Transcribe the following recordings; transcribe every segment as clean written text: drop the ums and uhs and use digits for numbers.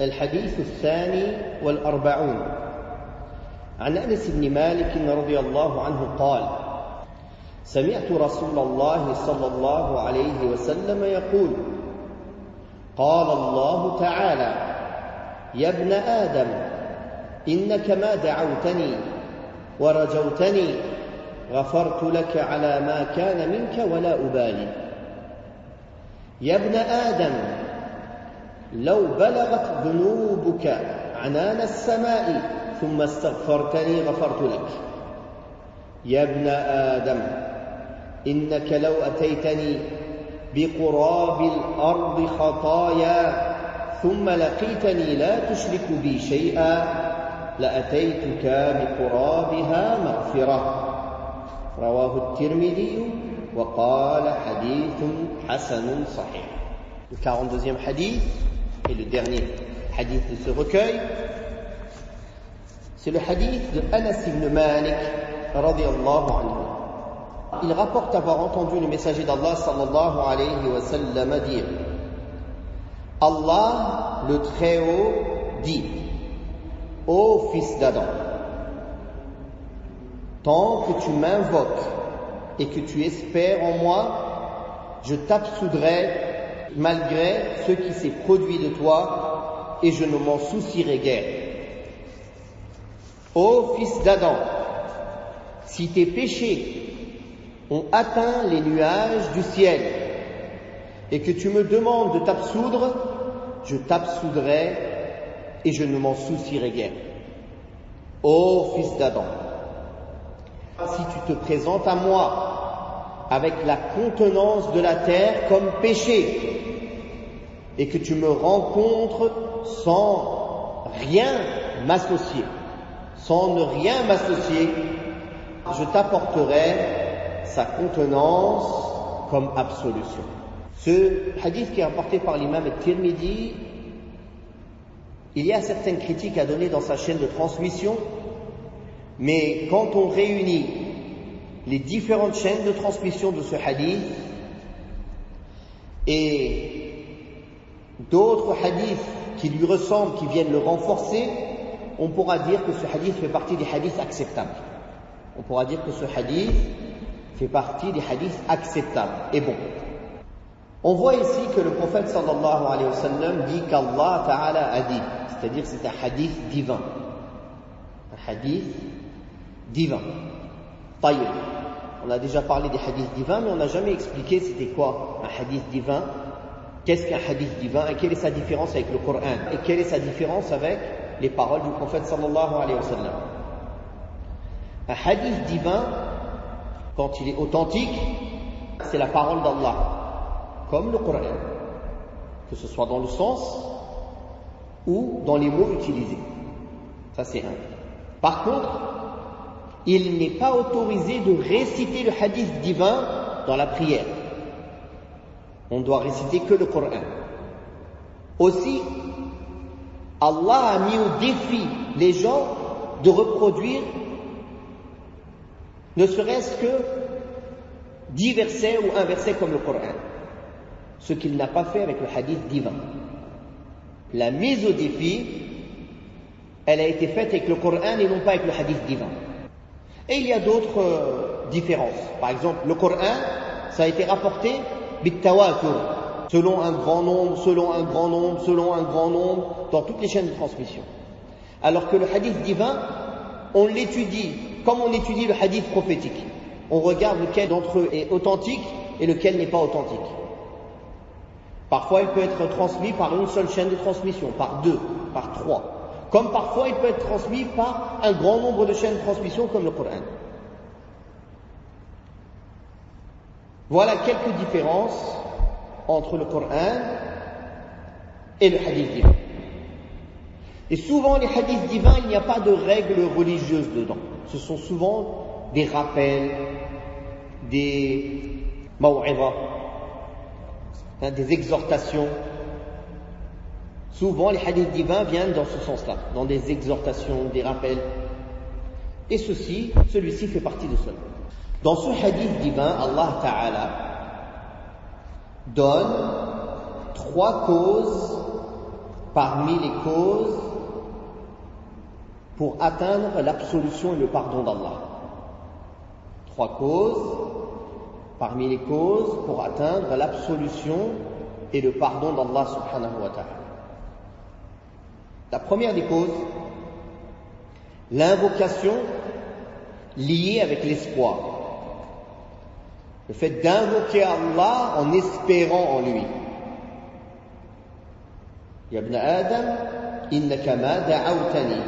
الحديث الثاني والأربعون عن أنس بن مالك رضي الله عنه قال: سمعت رسول الله صلى الله عليه وسلم يقول: قال الله تعالى: يا ابن آدم إنك ما دعوتني ورجوتني غفرت لك على ما كان منك ولا أبالي. يا ابن آدم لو بلغت ذنوبك عنان السماء ثم استغفرتني غفرت لك. يا ابن آدم إنك لو أتيتني بقراب الأرض خطايا ثم لقيتني لا تشرك بي شيئا لأتيتك بقرابها مغفرة. رواه الترمذي وقال حديث حسن صحيح. Le 42e hadith et le dernier hadith de ce recueil, c'est le hadith de Anas ibn Malik radiyallahu anhu. Il rapporte avoir entendu le messager d'Allah sallallahu alayhi wa sallam dire: Allah le Très-Haut dit: ô fils d'Adam, tant que tu m'invoques et que tu espères en moi, je t'absoudrai malgré ce qui s'est produit de toi et je ne m'en soucierai guère. Ô fils d'Adam, si tes péchés ont atteint les nuages du ciel et que tu me demandes de t'absoudre, je t'absoudrai et je ne m'en soucierai guère. Ô fils d'Adam, si tu te présentes à moi avec la contenance de la terre comme péché et que tu me rencontres sans rien m'associer, sans ne rien m'associer, je t'apporterai sa contenance comme absolution. Ce hadith qui est rapporté par l'imam al-Tirmidhi, il y a certaines critiques à donner dans sa chaîne de transmission, mais quand on réunit les différentes chaînes de transmission de ce hadith et d'autres hadiths qui lui ressemblent, qui viennent le renforcer, on pourra dire que ce hadith fait partie des hadiths acceptables. On pourra dire que ce hadith fait partie des hadiths acceptables et bons. On voit ici que le prophète sallallahu alayhi wa sallam dit qu'Allah ta'ala a dit, c'est-à-dire c'est un hadith divin. Un hadith divin. Taïb. On a déjà parlé des hadiths divins, mais on n'a jamais expliqué c'était quoi un hadith divin, qu'est-ce qu'un hadith divin et quelle est sa différence avec le Coran et quelle est sa différence avec les paroles du prophète sallallahu alayhi wa sallam. Un hadith divin, quand il est authentique, c'est la parole d'Allah, comme le Coran, que ce soit dans le sens ou dans les mots utilisés. Ça c'est un. Par contre, il n'est pas autorisé de réciter le hadith divin dans la prière. On doit réciter que le Coran. Aussi, Allah a mis au défi les gens de reproduire ne serait-ce que 10 versets ou un verset comme le Coran, ce qu'il n'a pas fait avec le hadith divin. La mise au défi, elle a été faite avec le Coran et non pas avec le hadith divin. Et il y a d'autres différences. Par exemple, le Coran, ça a été rapporté bit-tawatur, selon un grand nombre, selon un grand nombre, selon un grand nombre, dans toutes les chaînes de transmission. Alors que le hadith divin, on l'étudie comme on étudie le hadith prophétique. On regarde lequel d'entre eux est authentique et lequel n'est pas authentique. Parfois, il peut être transmis par une seule chaîne de transmission, par 2, par 3. Comme parfois, il peut être transmis par un grand nombre de chaînes de transmission, comme le Coran. Voilà quelques différences entre le Coran et le hadith divin. Et souvent, les hadiths divins, il n'y a pas de règles religieuses dedans. Ce sont souvent des rappels, des maw'idha, des exhortations. Souvent, les hadiths divins viennent dans ce sens-là, dans des exhortations, des rappels. Et celui-ci fait partie de cela. Dans ce hadith divin, Allah Ta'ala donne 3 causes parmi les causes pour atteindre l'absolution et le pardon d'Allah. 3 causes parmi les causes pour atteindre l'absolution et le pardon d'Allah subhanahu wa ta'ala. La première des causes, l'invocation liée avec l'espoir. Le fait d'invoquer Allah en espérant en lui. Ya ibn Adam, innaka ma da'awtani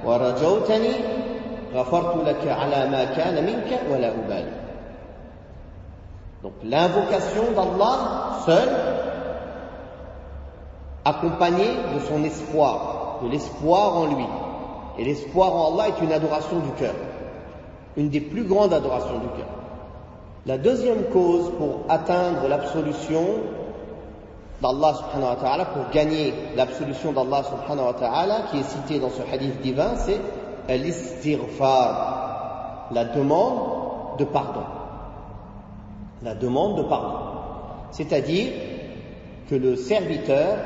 wa rajawtani ghafartu laka ala ma kana minka wa la ubali. Donc l'invocation d'Allah seul, accompagnée de son espoir, de l'espoir en lui. Et l'espoir en Allah est une adoration du cœur, une des plus grandes adorations du cœur. La deuxième cause pour atteindre l'absolution d'Allah subhanahu wa ta'ala, pour gagner l'absolution d'Allah subhanahu wa ta'ala, qui est citée dans ce hadith divin, c'est l'istighfar, la demande de pardon. La demande de pardon. C'est-à-dire que le serviteur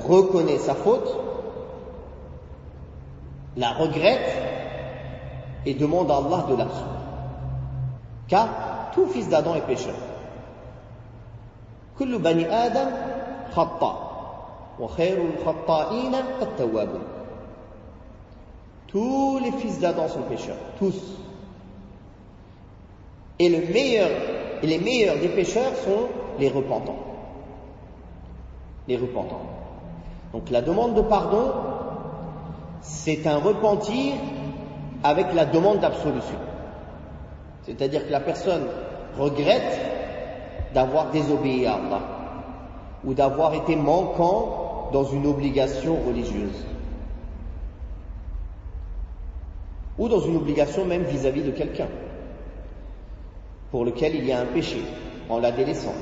reconnaît sa faute, la regrette et demande à Allah de l'absoudre. Car tout fils d'Adam est pécheur. Kullu bani Adam khata wa khayrul khata'ina at-tawwabun. Tous les fils d'Adam sont pécheurs, tous. Et les meilleurs des pécheurs sont les repentants. Les repentants. Donc la demande de pardon, c'est un repentir avec la demande d'absolution. C'est-à-dire que la personne regrette d'avoir désobéi à Allah ou d'avoir été manquant dans une obligation religieuse ou dans une obligation même vis-à-vis de quelqu'un pour lequel il y a un péché en la délaissant.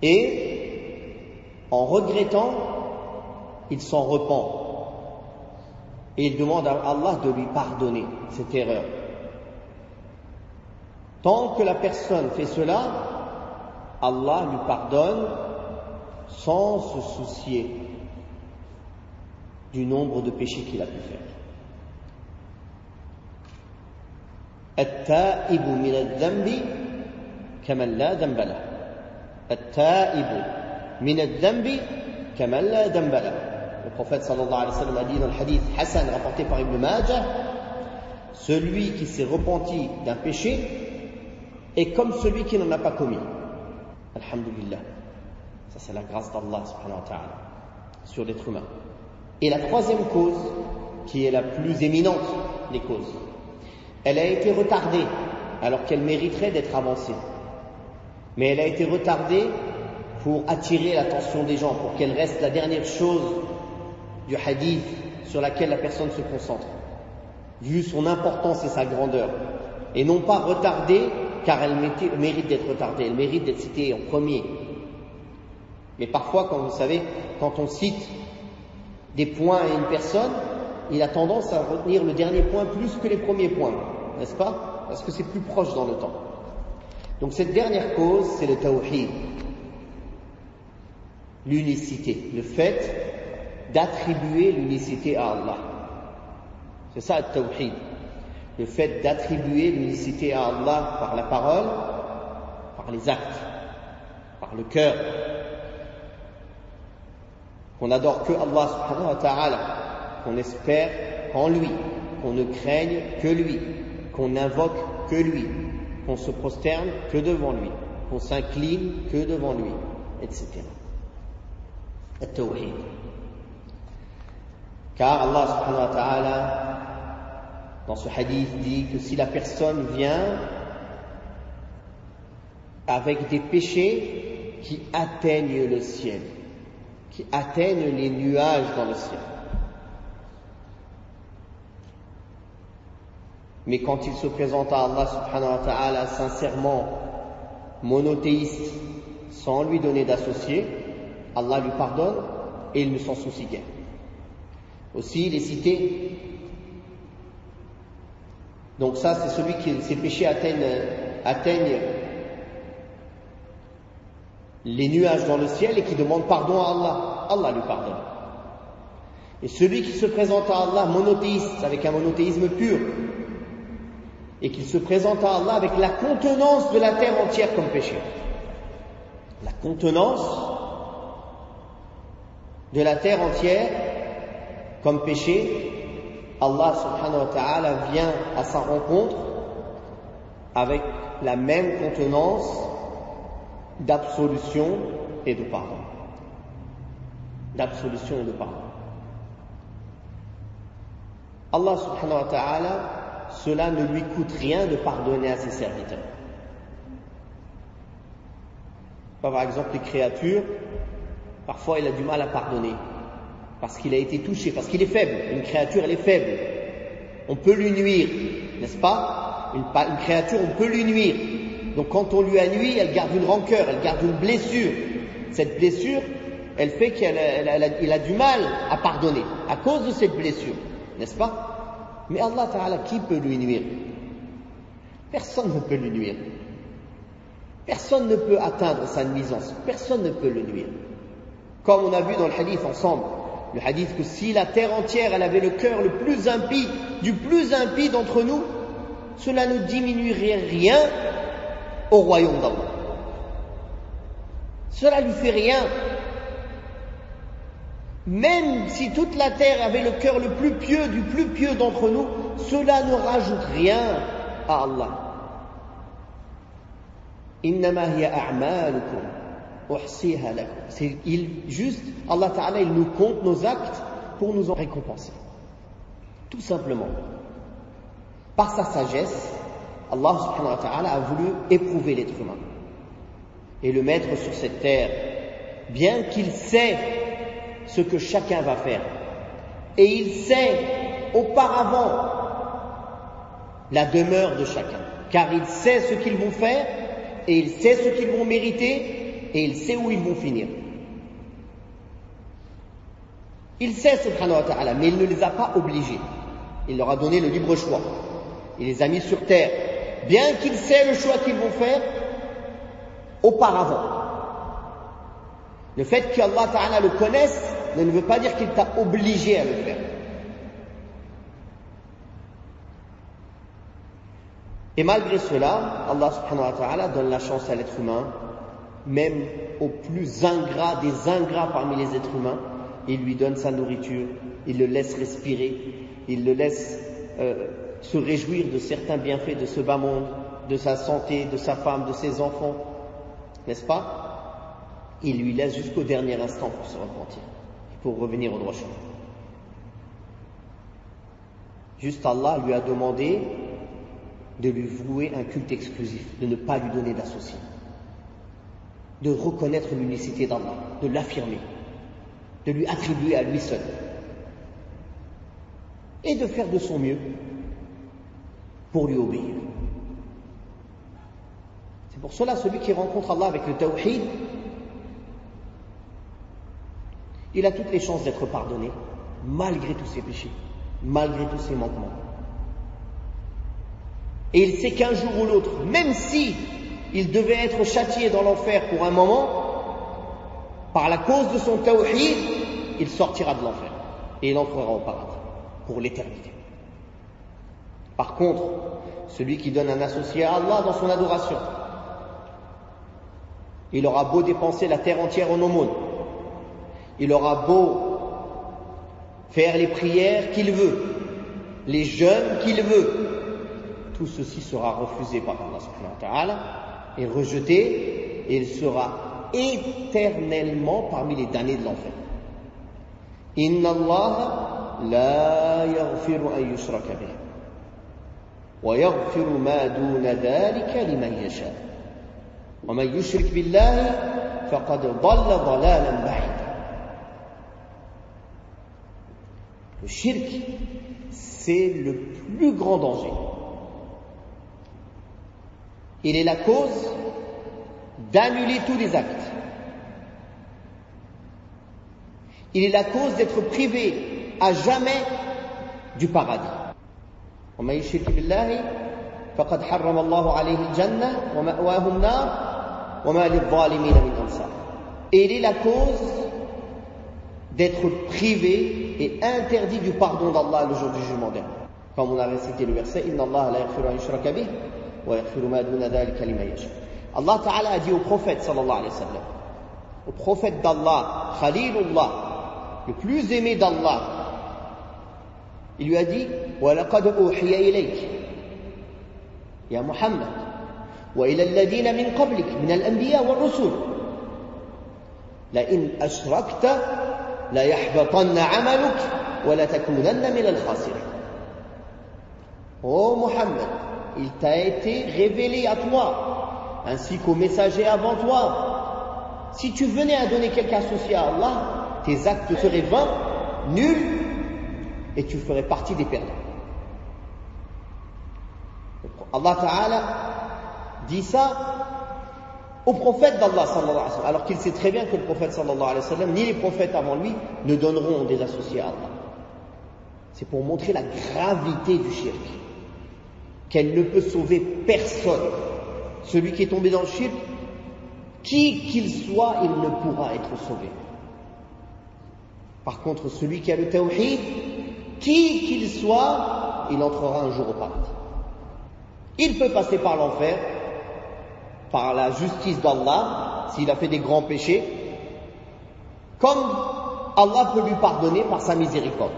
Et en regrettant, il s'en repent et il demande à Allah de lui pardonner cette erreur. Tant que la personne fait cela, Allah lui pardonne sans se soucier du nombre de péchés qu'il a pu faire. التائب من الذنب كمن لا ذنب له. التائب من الذنب كمن لا ذنب له. Le prophète sallallahu alayhi wa sallam a dit dans le hadith Hassan rapporté par Ibn Majah, celui qui s'est repenti d'un péché est comme celui qui n'en a pas commis. Alhamdulillah. Ça c'est la grâce d'Allah subhanahu wa ta'ala sur l'être humain. Et la troisième cause, qui est la plus éminente des causes, elle a été retardée alors qu'elle mériterait d'être avancée. Mais elle a été retardée pour attirer l'attention des gens, pour qu'elle reste la dernière chose du hadith sur laquelle la personne se concentre, vu son importance et sa grandeur. Et non pas retardée car elle mérite d'être retardée, elle mérite d'être citée en premier. Mais parfois, comme vous savez, quand on cite des points à une personne, il a tendance à retenir le dernier point plus que les premiers points, n'est-ce pas? Parce que c'est plus proche dans le temps. Donc cette dernière cause, c'est le tawhid, l'unicité, le fait d'attribuer l'unicité à Allah. C'est ça le tawhid, le fait d'attribuer l'unicité à Allah par la parole, par les actes, par le cœur, qu'on n'adore que Allah subhanahu wa ta'ala, qu'on espère en lui, qu'on ne craigne que lui, qu'on n'invoque que lui, qu'on se prosterne que devant lui, qu'on s'incline que devant lui, etc. At-tawhid. Car Allah subhanahu wa ta'ala, dans ce hadith, dit que si la personne vient avec des péchés qui atteignent le ciel, qui atteignent les nuages dans le ciel, mais quand il se présente à Allah subhanahu wa ta'ala sincèrement, monothéiste, sans lui donner d'associé, Allah lui pardonne et il ne s'en soucie guère. Aussi, il est cité, donc ça c'est celui qui ses péchés atteignent les nuages dans le ciel et qui demande pardon à Allah. Allah lui pardonne. Et celui qui se présente à Allah monothéiste, avec un monothéisme pur, et qui se présente à Allah avec la contenance de la terre entière comme péché. La contenance de la terre entière comme péché, Allah subhanahu wa ta'ala vient à sa rencontre avec la même contenance d'absolution et de pardon. D'absolution et de pardon. Allah subhanahu wa ta'ala, cela ne lui coûte rien de pardonner à ses serviteurs. Par exemple, les créatures, parfois il a du mal à pardonner, parce qu'il a été touché, parce qu'il est faible. Une créature, elle est faible. On peut lui nuire, n'est-ce pas? Une créature, on peut lui nuire. Donc quand on lui a nui, elle garde une rancœur, elle garde une blessure. Cette blessure, elle fait qu'il a du mal à pardonner, à cause de cette blessure, n'est-ce pas? Mais Allah Ta'ala, qui peut lui nuire? Personne ne peut lui nuire. Personne ne peut atteindre sa nuisance. Personne ne peut le nuire. Comme on a vu dans le hadith ensemble, le hadith que si la terre entière, elle avait le cœur le plus impie, du plus impie d'entre nous, cela ne diminuerait rien au royaume d'Allah. Cela lui fait rien. Même si toute la terre avait le cœur le plus pieux, du plus pieux d'entre nous, cela ne rajoute rien à Allah. Innama hiya a'malukum uhsiha lakum. C'est juste, Allah Ta'ala, il nous compte nos actes pour nous en récompenser. Tout simplement. Par sa sagesse, Allah subhanahu wa ta'ala a voulu éprouver l'être humain et le mettre sur cette terre, bien qu'il sait ce que chacun va faire. Et il sait auparavant la demeure de chacun, car il sait ce qu'ils vont faire, et il sait ce qu'ils vont mériter, et il sait où ils vont finir. Il sait, subhanahu wa ta'ala, mais il ne les a pas obligés. Il leur a donné le libre choix. Il les a mis sur terre, bien qu'il sait le choix qu'ils vont faire auparavant. Le fait qu'Allah Ta'ala le connaisse ne veut pas dire qu'il t'a obligé à le faire. Et malgré cela, Allah subhanahu wa ta'ala donne la chance à l'être humain, même au plus ingrat des ingrats parmi les êtres humains. Il lui donne sa nourriture, il le laisse respirer, il le laisse se réjouir de certains bienfaits de ce bas monde, de sa santé, de sa femme, de ses enfants, n'est-ce pas? Il lui laisse jusqu'au dernier instant pour se repentir, pour revenir au droit chemin. Juste Allah lui a demandé de lui vouer un culte exclusif, de ne pas lui donner d'associé, de reconnaître l'unicité d'Allah, de l'affirmer, de lui attribuer à lui seul, et de faire de son mieux pour lui obéir. C'est pour cela, celui qui rencontre Allah avec le tawhid, il a toutes les chances d'être pardonné, malgré tous ses péchés, malgré tous ses manquements. Et il sait qu'un jour ou l'autre, même si il devait être châtié dans l'enfer pour un moment, par la cause de son tawhid, il sortira de l'enfer et il entrera au paradis pour l'éternité. Par contre, celui qui donne un associé à Allah dans son adoration, il aura beau dépenser la terre entière en aumône, il aura beau faire les prières qu'il veut, les jeûnes qu'il veut, tout ceci sera refusé par Allah subhanahu wa ta'ala et rejeté, et il sera éternellement parmi les damnés de l'enfer. Inna Allah la yaghfiru an yushraka bih wa yaghfiru ma duna dhalika liman yasha wa man yushrik billahi faqad dhalla dhalalan ba'ida. Le shirk, c'est le plus grand danger. Il est la cause d'annuler tous les actes. Il est la cause d'être privé à jamais du paradis. وَمَن يُشْرِكْ بِاللَّهِ فَقَدْ حَرَّمَ اللَّهُ عَلَيْهِ الْجَنَّةَ وَمَأْوَاهُ النَّارُ وَمَا لِلظَّالِمِينَ مِنْ أَنصَارٍ. ça. Et il est la cause d'être privé et interdit du pardon d'Allah le jour du jugement dernier. Comme on a récité le verset, Inna Allah la yaghfiru an yushraka bih wa yaghfiru ma duna dhalika liman yasha. Allah Ta'ala a dit au prophète sallallahu alayhi wa sallam, au prophète d'Allah, Khalilullah, le plus aimé d'Allah, il lui a dit, wa laqad uhiya ilayk ya Muhammad wa ila alladhina min qablik min al-anbiya wa ar-rusul la in ashrakta la yahbatanna 'amaluk wa la takunanna min al-khasirin. Oh Muhammad, il t'a été révélé à toi, ainsi qu'aux messagers avant toi. Si tu venais à donner quelque associé à Allah, tes actes seraient vains, nuls, et tu ferais partie des perdants. Allah Ta'ala dit ça au prophète d'Allah sallallahu alayhi wa sallam, alors qu'il sait très bien que le prophète sallallahu alayhi wa sallam, ni les prophètes avant lui, ne donneront des associés à Allah. C'est pour montrer la gravité du shirk, qu'elle ne peut sauver personne. Celui qui est tombé dans le shirk, qui qu'il soit, il ne pourra être sauvé. Par contre, celui qui a le tawhid, qui qu'il soit, il entrera un jour au paradis. Il peut passer par l'enfer, par la justice d'Allah, s'il a fait des grands péchés, comme Allah peut lui pardonner par sa miséricorde.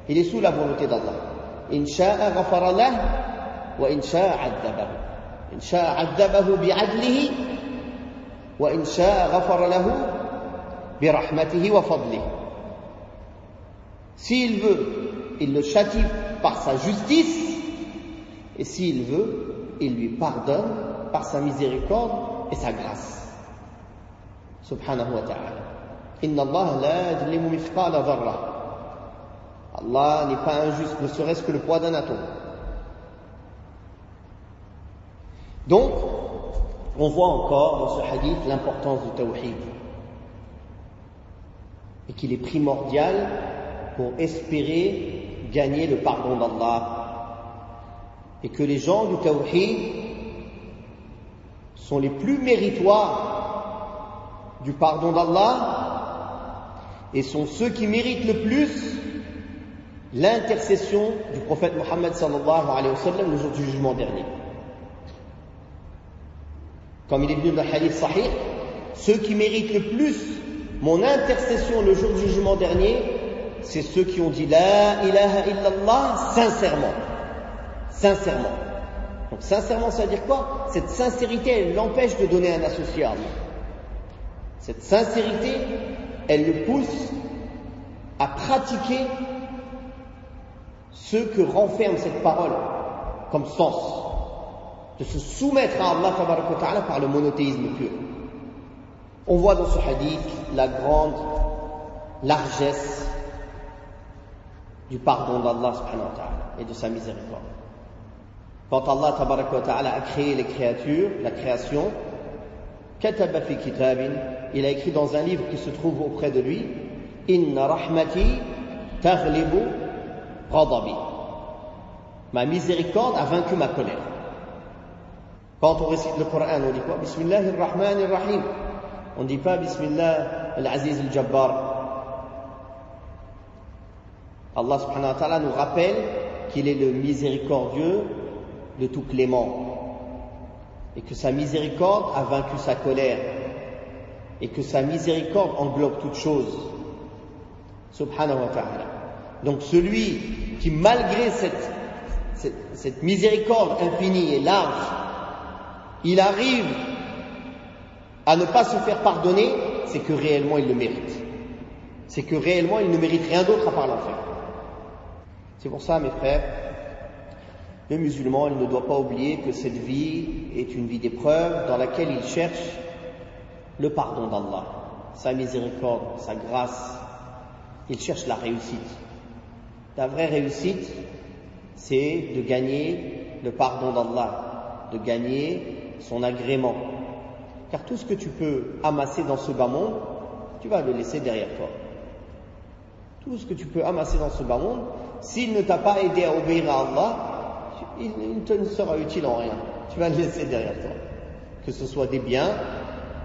Il est sous la volonté d'Allah. In sha'a ghafara lahu wa in sha'a 'adzabahu. In sha'a 'adzabahu bi'adlihi wa in sha'a ghafara lahu bi rahmatihi wa fadlihi. S'il veut, il le châtie par sa justice, et s'il veut, il lui pardonne par sa miséricorde et sa grâce. Subhanahu wa ta'ala. Inna Allah la yadlimu mithqala dharra. Allah n'est pas injuste, ne serait-ce que le poids d'un atome. Donc, on voit encore dans ce hadith l'importance du tawhid, et qu'il est primordial pour espérer gagner le pardon d'Allah, et que les gens du tawhid sont les plus méritoires du pardon d'Allah et sont ceux qui méritent le plus l'intercession du prophète Mohammed sallallahu alayhi wa sallam le jour du jugement dernier. Comme il est venu dans le hadith sahih, ceux qui méritent le plus mon intercession le jour du jugement dernier, c'est ceux qui ont dit la ilaha illallah sincèrement. Sincèrement. Donc sincèrement, ça veut dire quoi? Cette sincérité, elle l'empêche de donner un associé à Allah. Cette sincérité, elle le pousse à pratiquer ce que renferme cette parole comme sens, de se soumettre à Allah tabaraka wa ta'ala par le monothéisme pur. On voit dans ce hadith la grande largesse du pardon d'Allah subhanahu wa ta'ala et de sa miséricorde. Quand Allah tabaraka wa ta'ala a créé les créatures, la création, kataba fi kitabin, il a écrit dans un livre qui se trouve auprès de lui, inna rahmati taghlibu ghadabi. Ma miséricorde a vaincu ma colère. Quand on récite le Coran, on dit quoi? Bismillahir Rahmanir Rahim. On ne dit pas Bismillah al-Aziz al-Jabbar. Allah subhanahu wa ta'ala nous rappelle qu'il est le miséricordieux, le tout clément, et que sa miséricorde a vaincu sa colère, et que sa miséricorde englobe toutes choses. Subhanahu wa ta'ala. Donc celui qui, malgré cette miséricorde infinie et large, il arrive à ne pas se faire pardonner, c'est que réellement il le mérite. C'est que réellement il ne mérite rien d'autre à part l'enfer. C'est pour ça, mes frères, le musulman, il ne doit pas oublier que cette vie est une vie d'épreuve dans laquelle il cherche le pardon d'Allah, sa miséricorde, sa grâce. Il cherche la réussite. La vraie réussite, c'est de gagner le pardon d'Allah, de gagner son agrément. Car tout ce que tu peux amasser dans ce bas monde, tu vas le laisser derrière toi. Tout ce que tu peux amasser dans ce bas monde, s'il ne t'a pas aidé à obéir à Allah, il ne te sera utile en rien. Tu vas le laisser derrière toi. que ce soit des biens,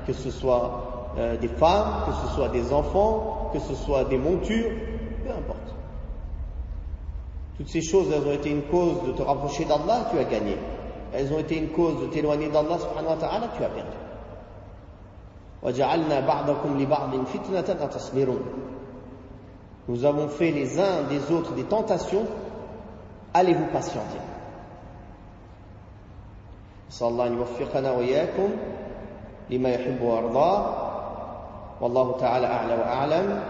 que ce soit des femmes, que ce soit des enfants, que ce soit des montures, peu importe. Toutes ces choses, elles ont été une cause de te rapprocher d'Allah, tu as gagné. Elles ont été une cause de t'éloigner d'Allah subhanahu wa ta'ala, tu as perdu. وَجَعَلْنَا بَعْضَكُمْ لِبَعْضٍ فِتْنَةً أَتَصْبِرُونَ. Nous avons fait les uns des autres des tentations, allez-vous patienter. صلى الله أن يوفقنا وإياكم لما يحب ويرضاه والله تعالى أعلى وأعلم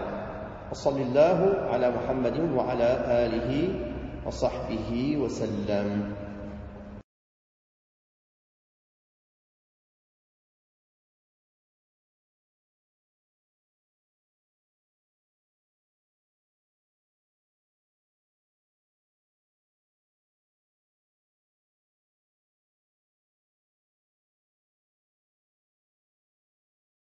وصلى الله على محمد وعلى آله وصحبه وسلم.